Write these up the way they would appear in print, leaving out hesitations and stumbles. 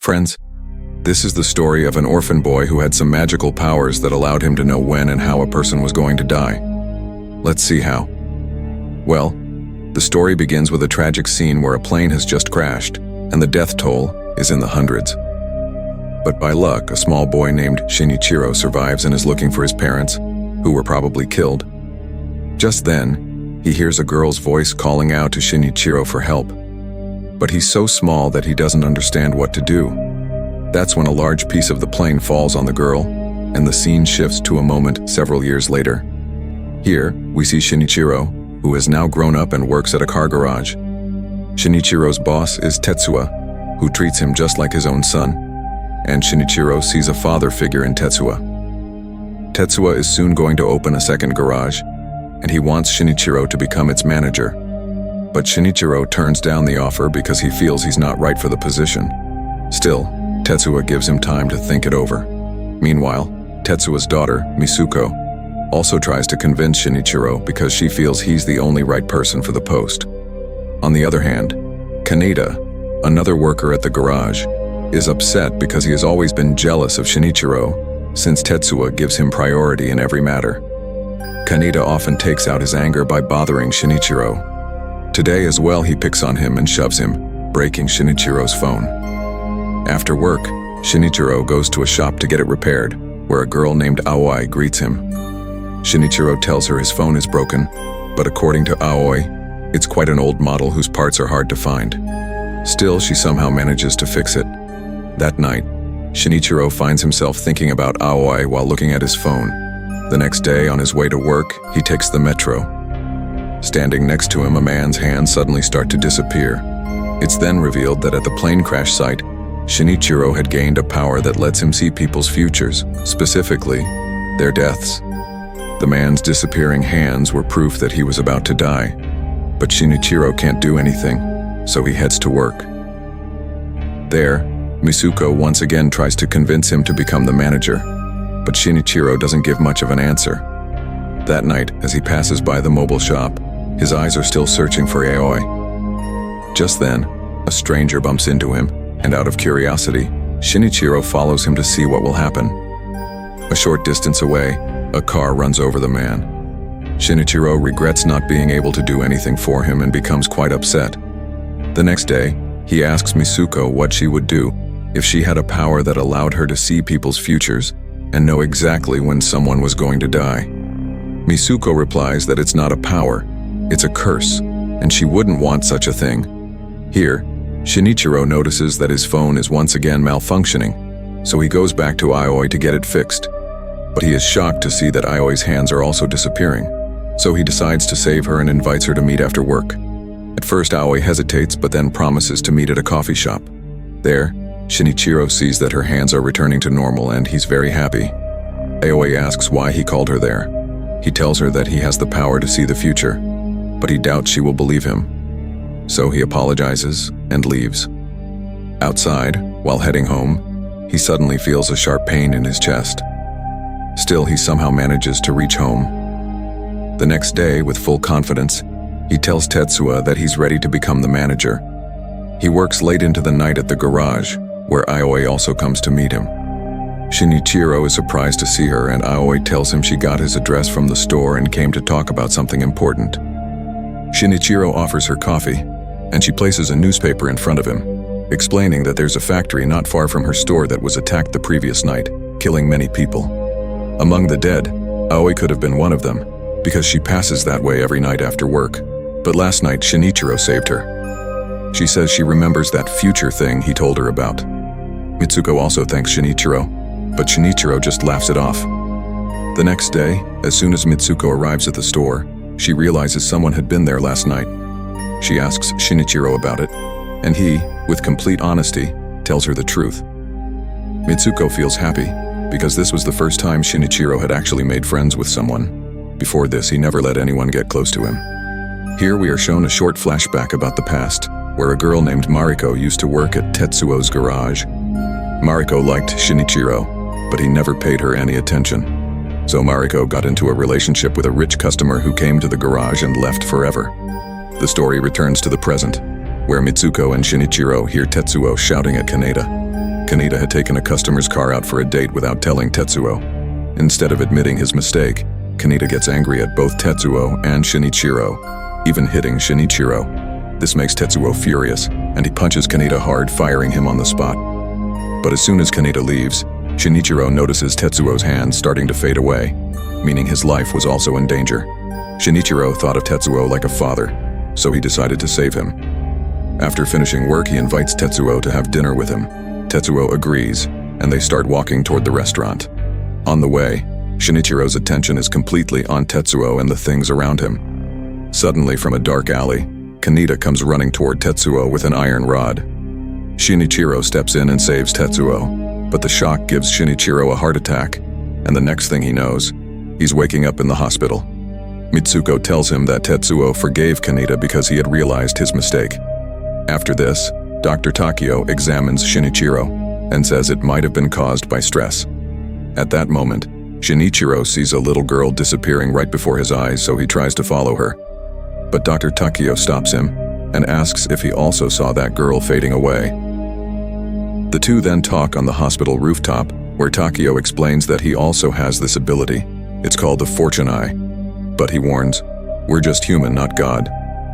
Friends, this is the story of an orphan boy who had some magical powers that allowed him to know when and how a person was going to die. Let's see how. Well, the story begins with a tragic scene where a plane has just crashed, and the death toll is in the hundreds. But by luck, a small boy named Shinichiro survives and is looking for his parents, who were probably killed. Just then, he hears a girl's voice calling out to Shinichiro for help. But he's so small that he doesn't understand what to do. That's when a large piece of the plane falls on the girl, and the scene shifts to a moment several years later. Here, we see Shinichiro, who has now grown up and works at a car garage. Shinichiro's boss is Tetsuya, who treats him just like his own son, and Shinichiro sees a father figure in Tetsuya. Tetsuya is soon going to open a second garage, and he wants Shinichiro to become its manager. But Shinichiro turns down the offer because he feels he's not right for the position. Still, Tetsuya gives him time to think it over. Meanwhile, Tetsuya's daughter, Misuko, also tries to convince Shinichiro because she feels he's the only right person for the post. On the other hand, Kaneda, another worker at the garage, is upset because he has always been jealous of Shinichiro since Tetsuya gives him priority in every matter. Kaneda often takes out his anger by bothering Shinichiro. Today as well, he picks on him and shoves him, breaking Shinichiro's phone. After work, Shinichiro goes to a shop to get it repaired, where a girl named Aoi greets him. Shinichiro tells her his phone is broken, but according to Aoi, it's quite an old model whose parts are hard to find. Still, she somehow manages to fix it. That night, Shinichiro finds himself thinking about Aoi while looking at his phone. The next day, on his way to work, he takes the metro. Standing next to him, a man's hands suddenly start to disappear. It's then revealed that at the plane crash site, Shinichiro had gained a power that lets him see people's futures, specifically, their deaths. The man's disappearing hands were proof that he was about to die, but Shinichiro can't do anything, so he heads to work. There, Misuko once again tries to convince him to become the manager, but Shinichiro doesn't give much of an answer. That night, as he passes by the mobile shop, his eyes are still searching for Aoi. Just then, a stranger bumps into him, and out of curiosity, Shinichiro follows him to see what will happen. A short distance away, a car runs over the man. Shinichiro regrets not being able to do anything for him and becomes quite upset. The next day, he asks Misuko what she would do if she had a power that allowed her to see people's futures and know exactly when someone was going to die. Misuko replies that it's not a power, it's a curse, and she wouldn't want such a thing. Here, Shinichiro notices that his phone is once again malfunctioning, so he goes back to Aoi to get it fixed. But he is shocked to see that Aoi's hands are also disappearing, so he decides to save her and invites her to meet after work. At first, Aoi hesitates but then promises to meet at a coffee shop. There, Shinichiro sees that her hands are returning to normal and he's very happy. Aoi asks why he called her there. He tells her that he has the power to see the future, but he doubts she will believe him. So he apologizes and leaves. Outside, while heading home, he suddenly feels a sharp pain in his chest. Still, he somehow manages to reach home. The next day, with full confidence, he tells Tetsuya that he's ready to become the manager. He works late into the night at the garage, where Aoi also comes to meet him. Shinichiro is surprised to see her, and Aoi tells him she got his address from the store and came to talk about something important. Shinichiro offers her coffee, and she places a newspaper in front of him, explaining that there's a factory not far from her store that was attacked the previous night, killing many people. Among the dead, Aoi could have been one of them, because she passes that way every night after work. But last night, Shinichiro saved her. She says she remembers that future thing he told her about. Mitsuko also thanks Shinichiro, but Shinichiro just laughs it off. The next day, as soon as Mitsuko arrives at the store, she realizes someone had been there last night. She asks Shinichiro about it, and he, with complete honesty, tells her the truth. Mitsuko feels happy, because this was the first time Shinichiro had actually made friends with someone. Before this, he never let anyone get close to him. Here we are shown a short flashback about the past, where a girl named Mariko used to work at Tetsuo's garage. Mariko liked Shinichiro, but he never paid her any attention. So Mariko got into a relationship with a rich customer who came to the garage and left forever. The story returns to the present, where Mitsuko and Shinichiro hear Tetsuo shouting at Kaneda. had taken a customer's car out for a date without telling Tetsuo. Instead of admitting his mistake, Kaneda gets angry at both Tetsuo and Shinichiro, even hitting Shinichiro. This makes Tetsuo furious, and he punches Kaneda hard, firing him on the spot. But as soon as Kaneda leaves, Shinichiro notices Tetsuo's hand starting to fade away, meaning his life was also in danger. Shinichiro thought of Tetsuo like a father, so he decided to save him. After finishing work, he invites Tetsuo to have dinner with him. Tetsuo agrees, and they start walking toward the restaurant. On the way, Shinichiro's attention is completely on Tetsuo and the things around him. Suddenly, from a dark alley, Kaneda comes running toward Tetsuo with an iron rod. Shinichiro steps in and saves Tetsuo, but the shock gives Shinichiro a heart attack, and the next thing he knows, he's waking up in the hospital. Mitsuko tells him that Tetsuo forgave Kaneda because he had realized his mistake. After this, Dr. Takio examines Shinichiro and says it might have been caused by stress. At that moment, Shinichiro sees a little girl disappearing right before his eyes, so he tries to follow her. But Dr. Takio stops him and asks if he also saw that girl fading away. The two then talk on the hospital rooftop, where Takio explains that he also has this ability. It's called the Fortuna. But he warns, "We're just human, not God.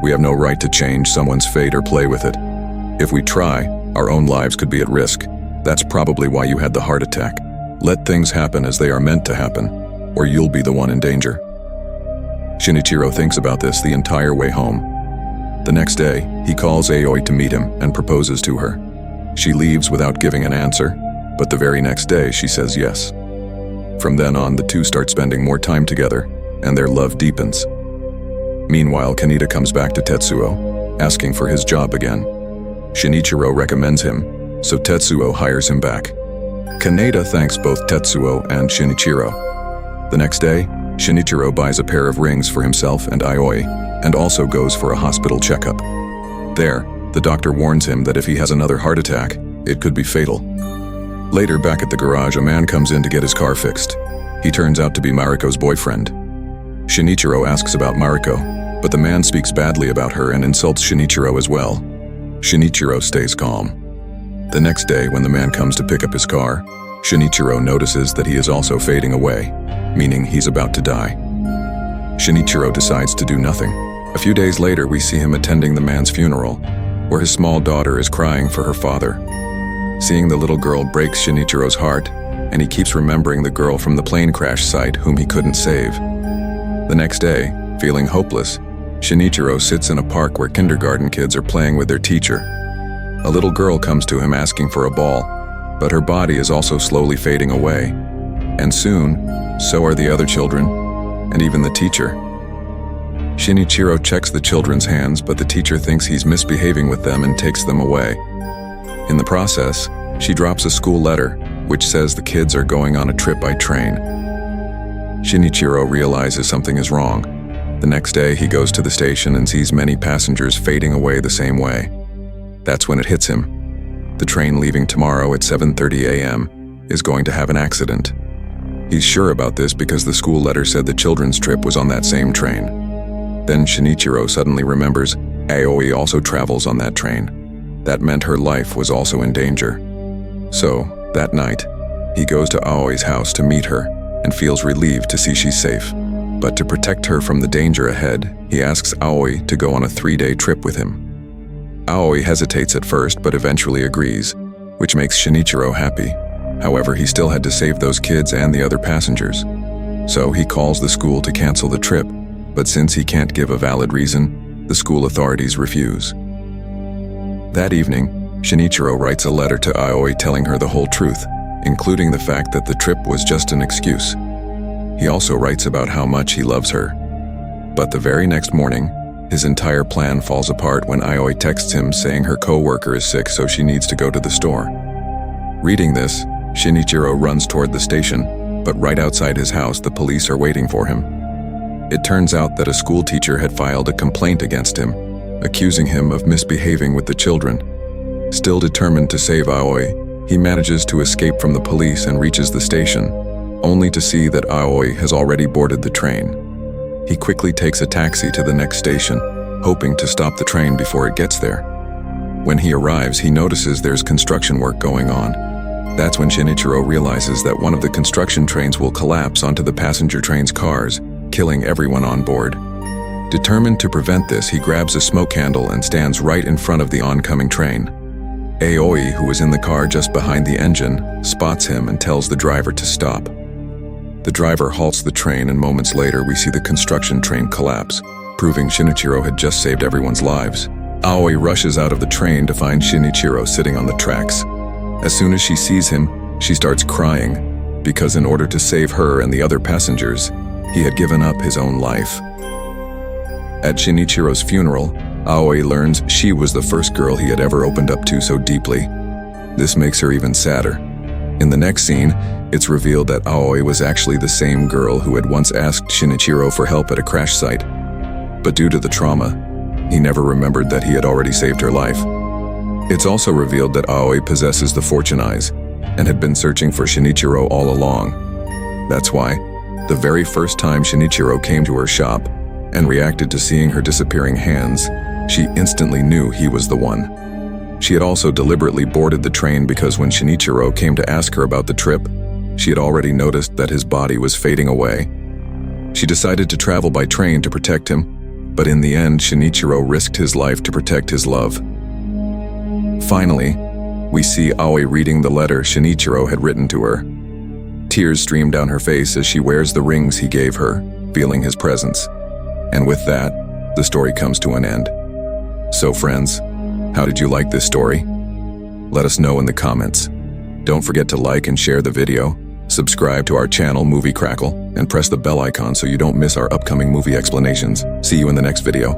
We have no right to change someone's fate or play with it. If we try, our own lives could be at risk. That's probably why you had the heart attack. Let things happen as they are meant to happen, or you'll be the one in danger." Shinichiro thinks about this the entire way home. The next day, he calls Aoi to meet him and proposes to her. She leaves without giving an answer, but the very next day she says yes. From then on, the two start spending more time together, and their love deepens. Meanwhile, Kaneda comes back to Tetsuo, asking for his job again. Shinichiro recommends him, so Tetsuo hires him back. Kaneda thanks both Tetsuo and Shinichiro. The next day, Shinichiro buys a pair of rings for himself and Aoi, and also goes for a hospital checkup. There, the doctor warns him that if he has another heart attack, it could be fatal. Later, back at the garage, a man comes in to get his car fixed. He turns out to be Mariko's boyfriend. Shinichiro asks about Mariko, but the man speaks badly about her and insults Shinichiro as well. Shinichiro stays calm. The next day, when the man comes to pick up his car, Shinichiro notices that he is also fading away, meaning he's about to die. Shinichiro decides to do nothing. A few days later, we see him attending the man's funeral, where his small daughter is crying for her father. Seeing the little girl breaks Shinichiro's heart, and he keeps remembering the girl from the plane crash site whom he couldn't save. The next day, feeling hopeless, Shinichiro sits in a park where kindergarten kids are playing with their teacher. A little girl comes to him asking for a ball, but her body is also slowly fading away. And soon, so are the other children, and even the teacher. Shinichiro checks the children's hands, but the teacher thinks he's misbehaving with them and takes them away. In the process, she drops a school letter, which says the kids are going on a trip by train. Shinichiro realizes something is wrong. The next day, he goes to the station and sees many passengers fading away the same way. That's when it hits him. The train leaving tomorrow at 7:30 a.m. is going to have an accident. He's sure about this because the school letter said the children's trip was on that same train. Then Shinichiro suddenly remembers Aoi also travels on that train. That meant her life was also in danger. So, that night, he goes to Aoi's house to meet her and feels relieved to see she's safe. But to protect her from the danger ahead, he asks Aoi to go on a 3-day trip with him. Aoi hesitates at first but eventually agrees, which makes Shinichiro happy. However, he still had to save those kids and the other passengers. So he calls the school to cancel the trip, but since he can't give a valid reason, the school authorities refuse. That evening, Shinichiro writes a letter to Aoi telling her the whole truth, including the fact that the trip was just an excuse. He also writes about how much he loves her. But the very next morning, his entire plan falls apart when Aoi texts him saying her co-worker is sick, so she needs to go to the store. Reading this, Shinichiro runs toward the station, but right outside his house, the police are waiting for him. It turns out that a school teacher had filed a complaint against him, accusing him of misbehaving with the children. Still determined to save Aoi, he manages to escape from the police and reaches the station, only to see that Aoi has already boarded the train. He quickly takes a taxi to the next station, hoping to stop the train before it gets there. When he arrives, he notices there's construction work going on. That's when Shinichiro realizes that one of the construction trains will collapse onto the passenger train's cars, killing everyone on board. Determined to prevent this, he grabs a smoke candle and stands right in front of the oncoming train. Aoi, who was in the car just behind the engine, spots him and tells the driver to stop. The driver halts the train, and moments later we see the construction train collapse, proving Shinichiro had just saved everyone's lives. Aoi rushes out of the train to find Shinichiro sitting on the tracks. As soon as she sees him, she starts crying, because in order to save her and the other passengers, he had given up his own life. At Shinichiro's funeral, Aoi learns she was the first girl he had ever opened up to so deeply. This makes her even sadder. In the next scene, it's revealed that Aoi was actually the same girl who had once asked Shinichiro for help at a crash site. But due to the trauma, he never remembered that he had already saved her life. It's also revealed that Aoi possesses the fortune eyes and had been searching for Shinichiro all along. That's why, the very first time Shinichiro came to her shop and reacted to seeing her disappearing hands, she instantly knew he was the one. She had also deliberately boarded the train because when Shinichiro came to ask her about the trip, she had already noticed that his body was fading away. She decided to travel by train to protect him, but in the end, Shinichiro risked his life to protect his love. Finally, we see Aoi reading the letter Shinichiro had written to her. Tears stream down her face as she wears the rings he gave her, feeling his presence. And with that, the story comes to an end. So friends, how did you like this story? Let us know in the comments. Don't forget to like and share the video, subscribe to our channel Movie Crackle, and press the bell icon so you don't miss our upcoming movie explanations. See you in the next video.